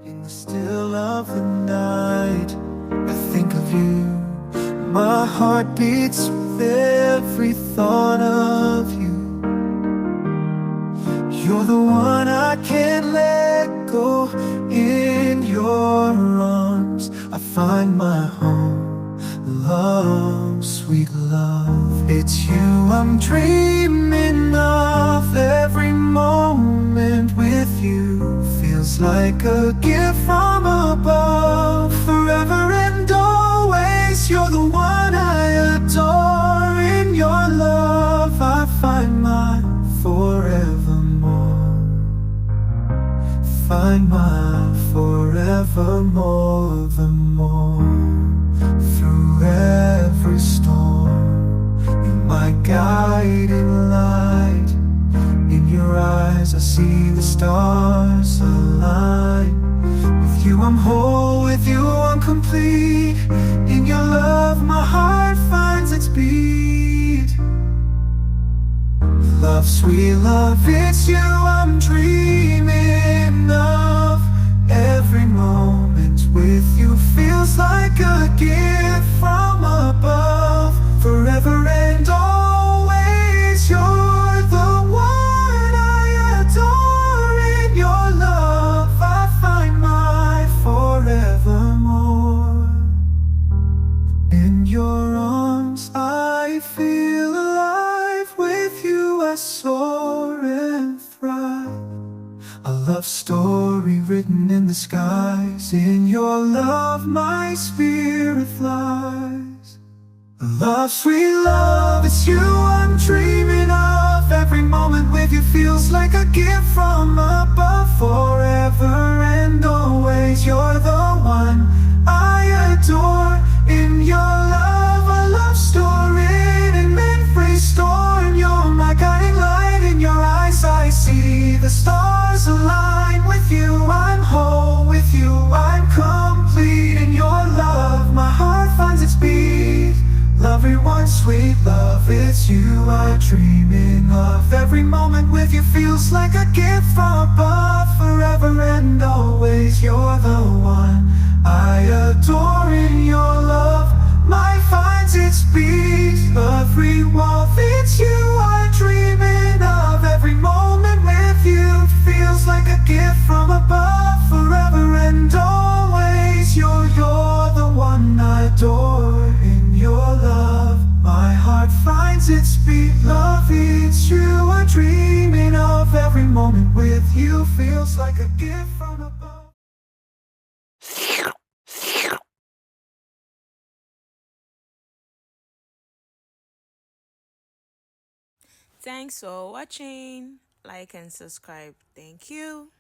In the still of the night, I think of you. My heart beats with every thought of you. You're the one I can't let go. In your arms I find my home. Love, sweet love, it's you I'm dreaming of. Every moment with you feels like a gift from above. Forever and always, you're the one I adore. In your love I find my forevermore. Find my forevermore, the more. Through every storm, you're my guiding light. In your eyes I see the stars align. With you I'm whole, with you I'm complete. In your love my heart finds its beat. Love, sweet love, it's you I'm dreaming of. Every moment with you feels like a gift from above. Forever and always, you're the one I adore. In your love I find my forevermore. In your arms I feel alive. With you I soar and thrive. A love story written in the skies. In your love my spirit flies. Love, sweet love, it's you I'm dreaming of. Every moment with you feels like a gift from above. Forever and always, you're the one I adore. In your love a love story in memory stored. You're my guiding light. In your eyes I see the stars align. With you I'm whole, with you I'm complete. In your love my heart finds its beat. Everyone, sweet love, it's you I'm dreaming of. Every moment with you feels like a gift from above. Forever and always, you're the one I adore. In your love my finds its beat. Every warmth, it's you I'm dreaming of. Every moment with you feels like a gift from above. Forever and always, you're the one I adore. In your love my heart finds its beat. Love, it's you I'm dreaming of. Every moment with you feels like a gift from above. Thanks for watching. Like and subscribe. Thank you.